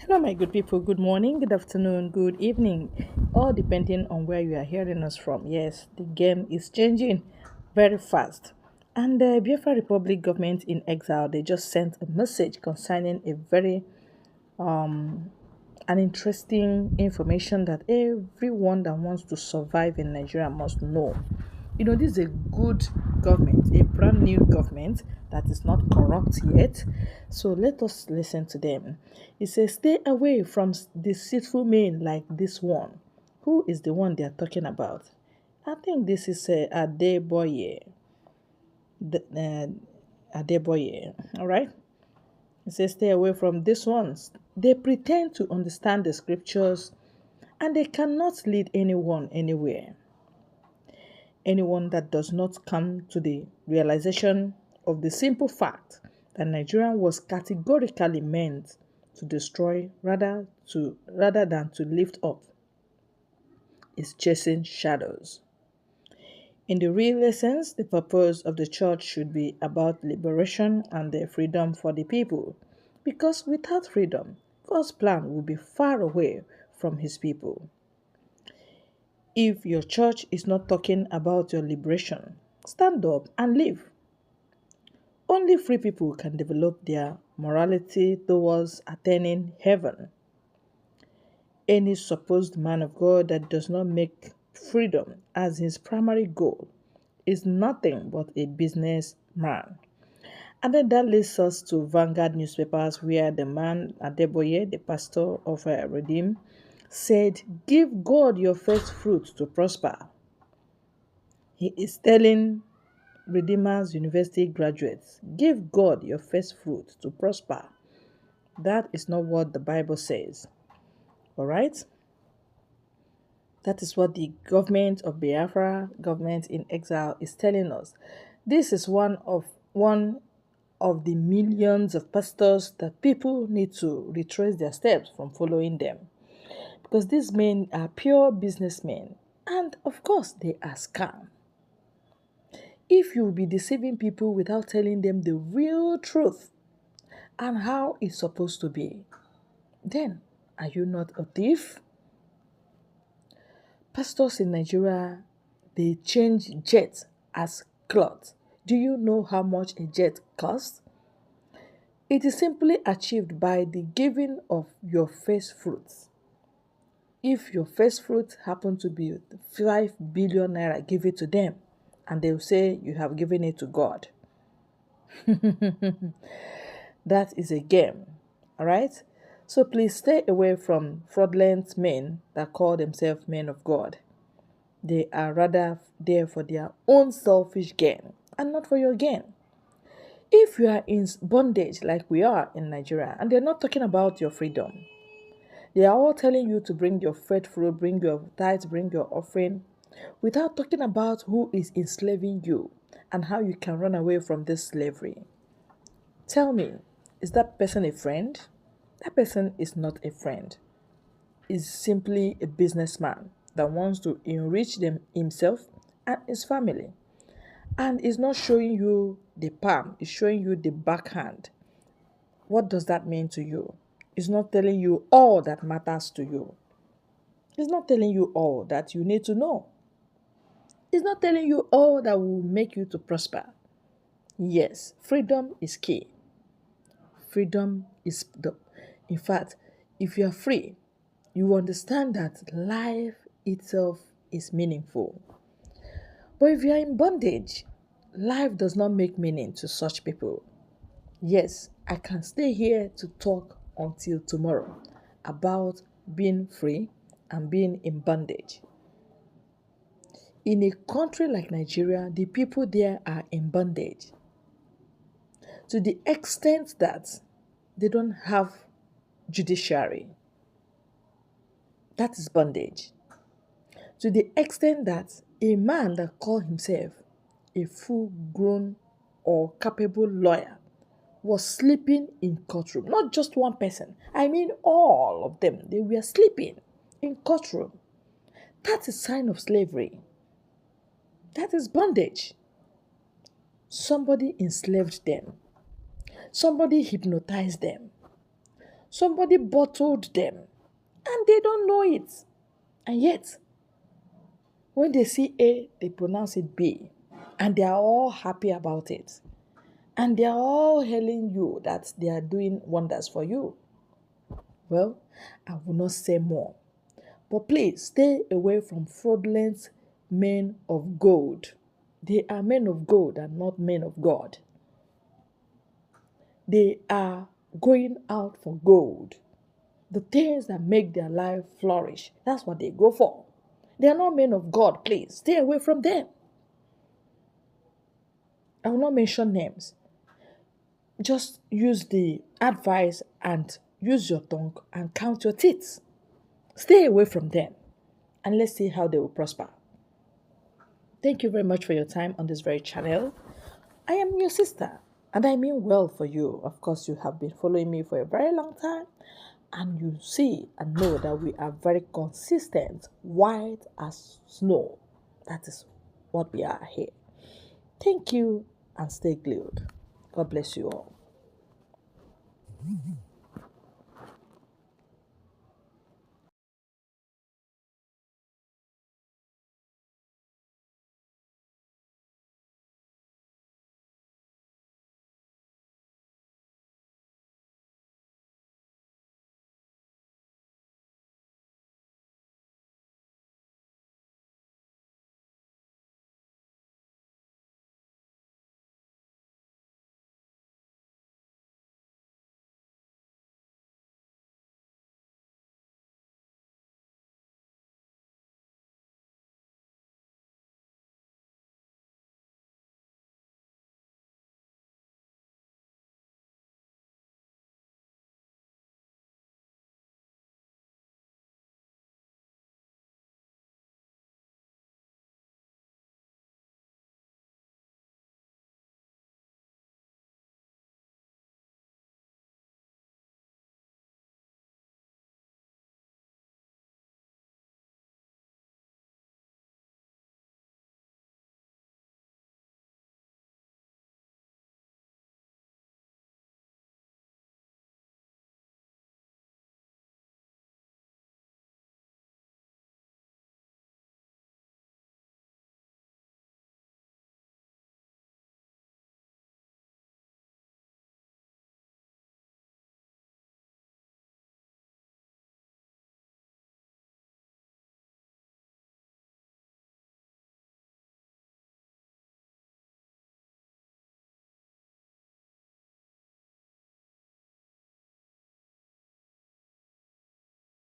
Hello, my good people. Good morning, good afternoon, good evening, all depending on where you are hearing us from. Yes, the game is changing very fast. And the Biafra Republic government in exile, they just sent a message concerning a very an interesting information that everyone that wants to survive in Nigeria must know. This is a good government, a brand new government that is not corrupt yet. So let us listen to them. It says, stay away from deceitful men like this one. Who is the one they are talking about? I think this is Adeboye. Adeboye. All right. It says, stay away from these ones. They pretend to understand the scriptures and they cannot lead anyone anywhere. Anyone that does not come to the realization of the simple fact that Nigeria was categorically meant to destroy rather than to lift up is chasing shadows. In the real essence, the purpose of the church should be about liberation and the freedom for the people. Because without freedom, God's plan will be far away from his people. If your church is not talking about your liberation, stand up and live. Only free people can develop their morality towards attaining heaven. Any supposed man of God that does not make freedom as his primary goal is nothing but a businessman. And then that leads us to Vanguard newspapers, where the man Adeboye, the pastor of Redeem, said, "Give God your first fruit to prosper." He is telling Redeemers University graduates, give God your first fruit to prosper. That is not what the Bible says. All right? That is what the government of Biafra, government in exile, is telling us. This is one of the millions of pastors that people need to retrace their steps from following them. Because these men are pure businessmen. And of course, they are scam. If you will be deceiving people without telling them the real truth and how it's supposed to be, then are you not a thief? Pastors in Nigeria, they change jet as cloth. Do you know how much a jet costs? It is simply achieved by the giving of your first fruits. If your first fruit happen to be 5 billion naira, give it to them and they'll say you have given it to God. That is a game. All right? So please stay away from fraudulent men that call themselves men of God. They are rather there for their own selfish gain and not for your gain. If you are in bondage like we are in Nigeria, and they're not talking about your freedom, they are all telling you to bring your first fruit, bring your tithes, bring your offering, without talking about who is enslaving you and how you can run away from this slavery. Tell me, is that person a friend? That person is not a friend. Is simply a businessman that wants to enrich himself and his family. And is not showing you the palm, it's showing you the backhand. What does that mean to you? It's not telling you all that matters to you. It's not telling you all that you need to know. It's not telling you all that will make you to prosper. Yes, freedom is key. Freedom is in fact, if you are free, you understand that life itself is meaningful. But if you are in bondage, life does not make meaning to such people. Yes, I can stay here to talk until tomorrow about being free and being in bondage. In a country like Nigeria, the people there are in bondage to the extent that they don't have judiciary. That is bondage. To the extent that a man that calls himself a full grown or capable lawyer was sleeping in courtroom. Not just one person. I mean all of them. They were sleeping in courtroom. That's a sign of slavery. That is bondage. Somebody enslaved them. Somebody hypnotized them. Somebody bottled them and they don't know it. And yet, when they see A, they pronounce it B. And they are all happy about it. And they are all telling you that they are doing wonders for you. Well, I will not say more. But please stay away from fraudulent men of gold. They are men of gold and not men of God. They are going out for gold. The things that make their life flourish, that's what they go for. They are not men of God, please. Stay away from them. I will not mention names. Just use the advice and use your tongue and count your teeth. Stay away from them and let's see how they will prosper. Thank you very much for your time on this very channel. I am your sister and I mean well for you. Of course, you have been following me for a very long time and you see and know that we are very consistent, white as snow. That is what we are here. Thank you and stay glued. God bless you all.